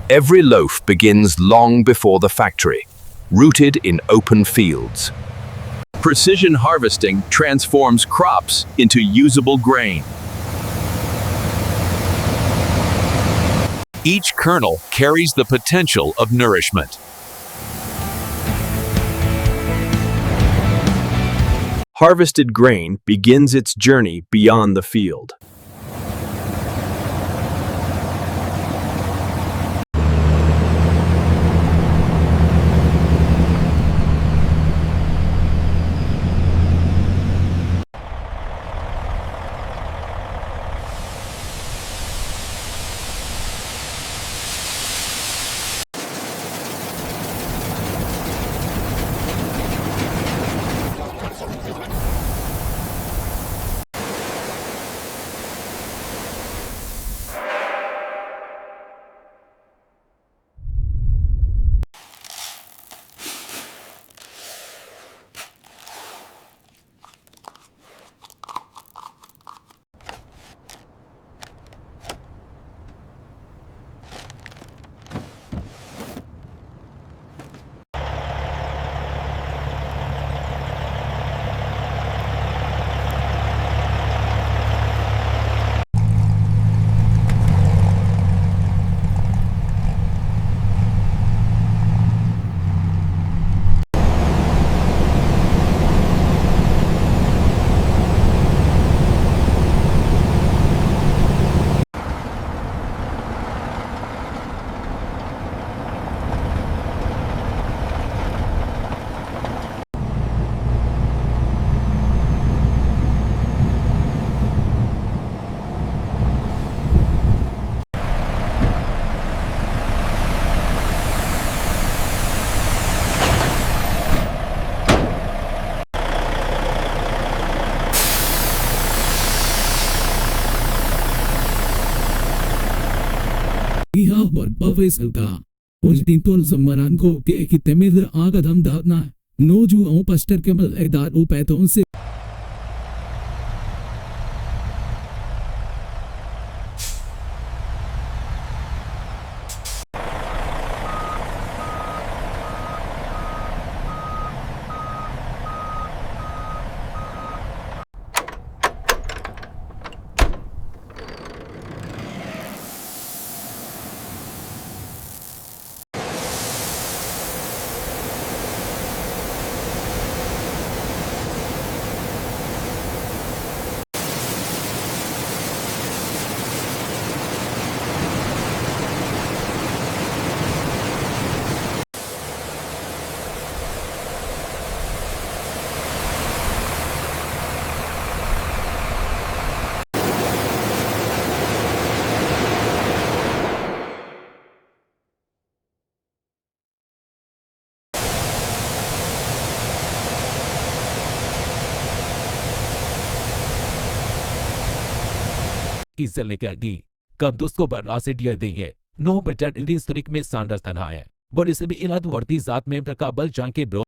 Every loaf begins long before the factory, rooted in open fields. Precision harvesting transforms crops into usable grain. Each kernel carries the potential of nourishment. Harvested grain begins its journey beyond the field. Iha barbawe salta. Os tintol samarango que temir agadam dana. No ju au pastor kemal edar o peton se. Isellegati. Kabdusko barasidia de. No better in this trick में सांडर तना है. But इसे भी इलाद वर्ती जात में प्रकाबल जांके bro.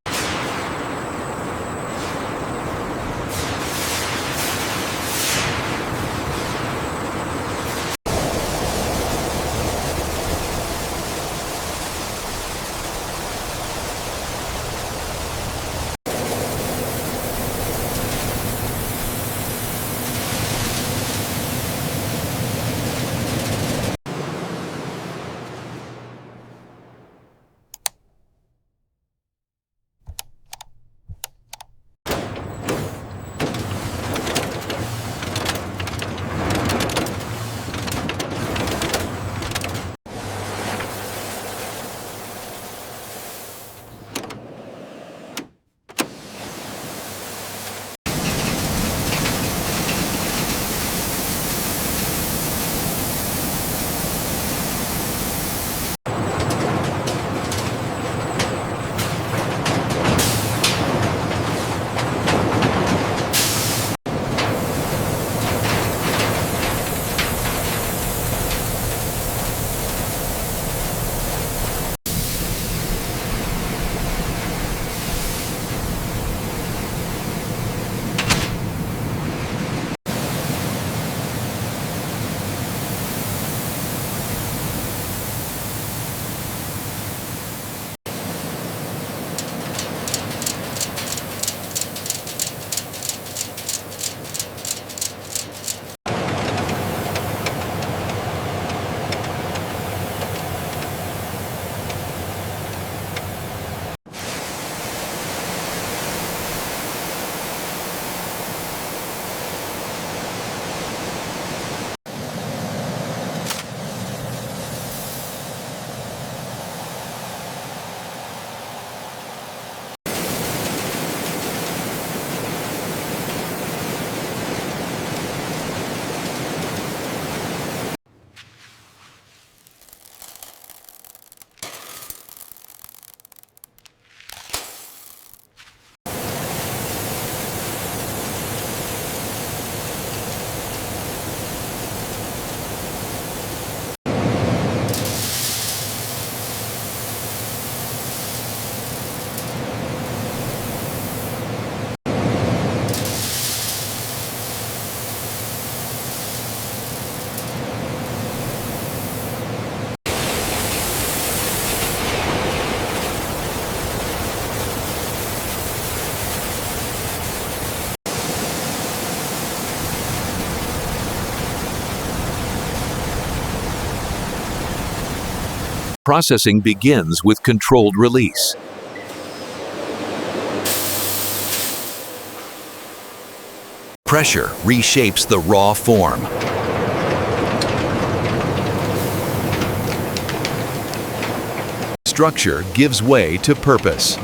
Processing begins with controlled release. Pressure reshapes the raw form. Structure gives way to purpose.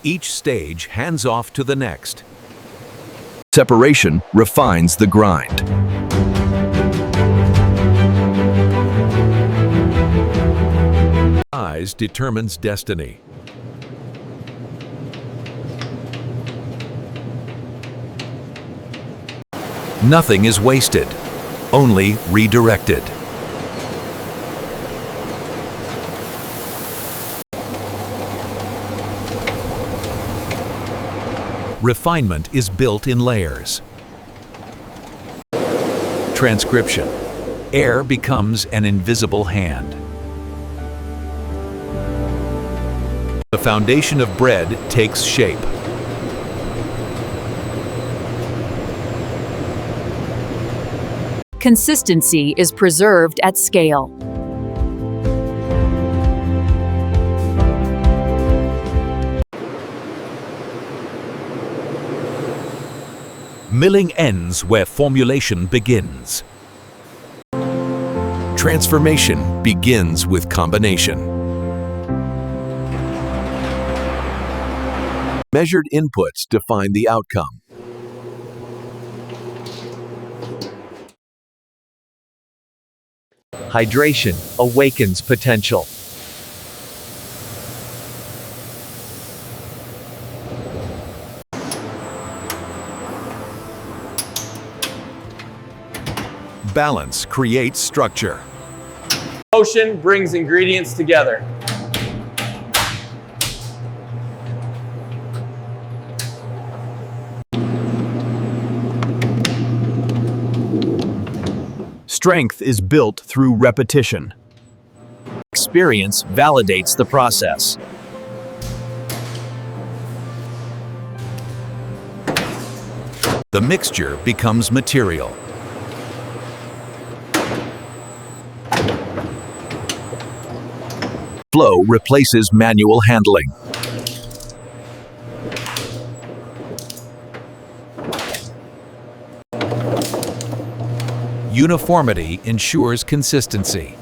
Each stage hands off to the next. Separation refines the grind. Size determines destiny. Nothing is wasted, only redirected. Refinement is built in layers. Transcription. Air becomes an invisible hand. The foundation of bread takes shape. Consistency is preserved at scale. Milling ends where formulation begins. Transformation begins with combination. Measured inputs define the outcome. Hydration awakens potential. Balance creates structure. Motion brings ingredients together. Strength is built through repetition. Experience validates the process. The mixture becomes material. Flow replaces manual handling. Uniformity ensures consistency.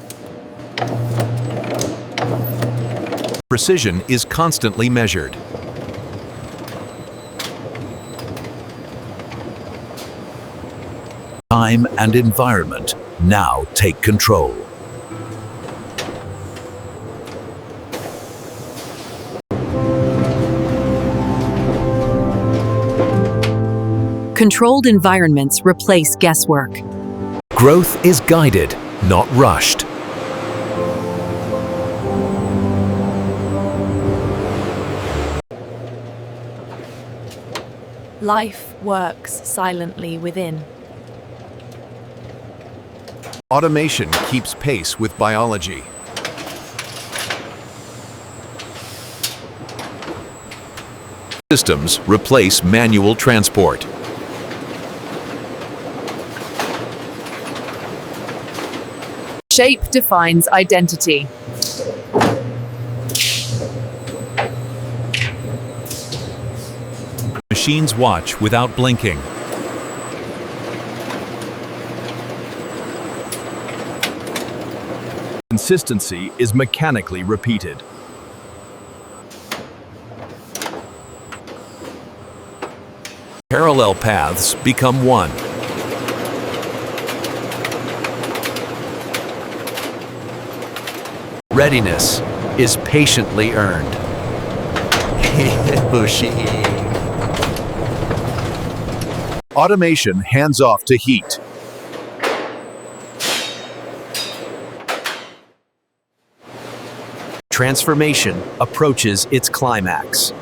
Precision is constantly measured. Time and environment now take control. Controlled environments replace guesswork. Growth is guided, not rushed. Life works silently within. Automation keeps pace with biology. Systems replace manual transport. Shape defines identity. Machines watch without blinking. Consistency is mechanically repeated. Parallel paths become one. Readiness is patiently earned. Automation hands off to heat. Transformation approaches its climax.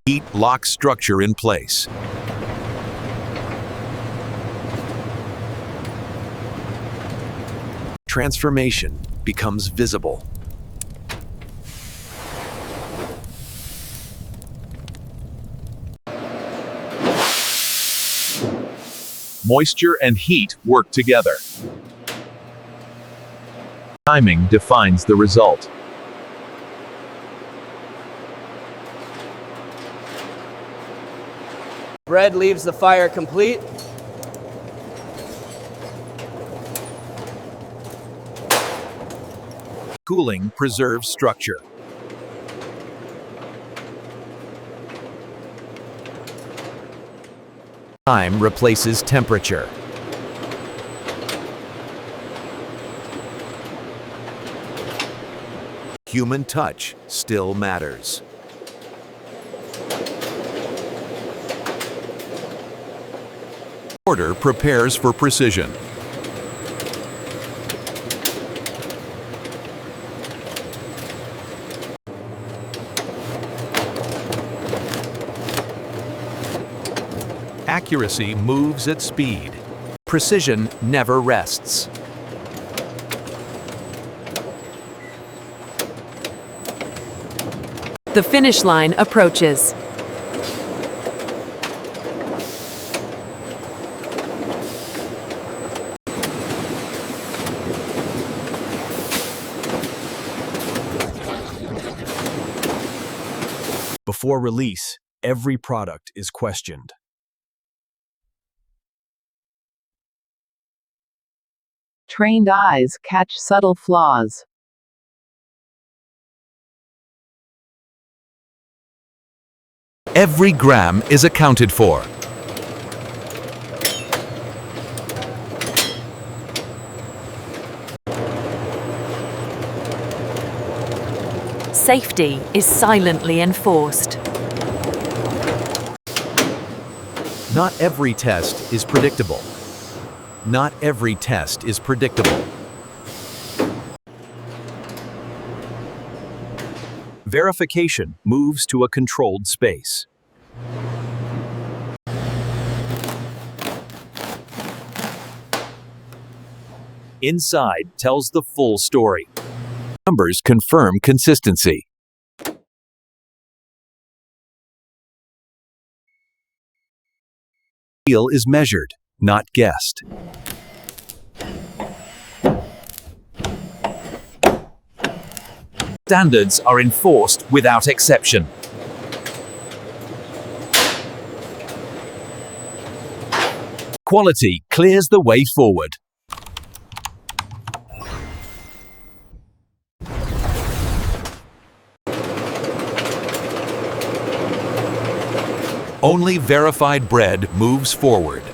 Heat locks structure in place. Transformation becomes visible. Moisture and heat work together. Timing defines the result. Bread leaves the fire complete. Cooling preserves structure. Time replaces temperature. Human touch still matters. Order prepares for precision. Accuracy moves at speed. Precision never rests. The finish line approaches. Before release, every product is questioned. Trained eyes catch subtle flaws. Every gram is accounted for. Safety is silently enforced. Not every test is predictable. Not every test is predictable. Verification moves to a controlled space. Inside tells the full story. Numbers confirm consistency. Yield is measured, not guessed. Standards are enforced without exception. Quality clears the way forward. Only verified bread moves forward.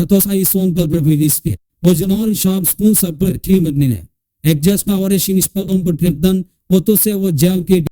Tosai song berbeda. Original sharp spoon super team adnine. Adjust power shin spot on per trip done. Auto se wo jam ke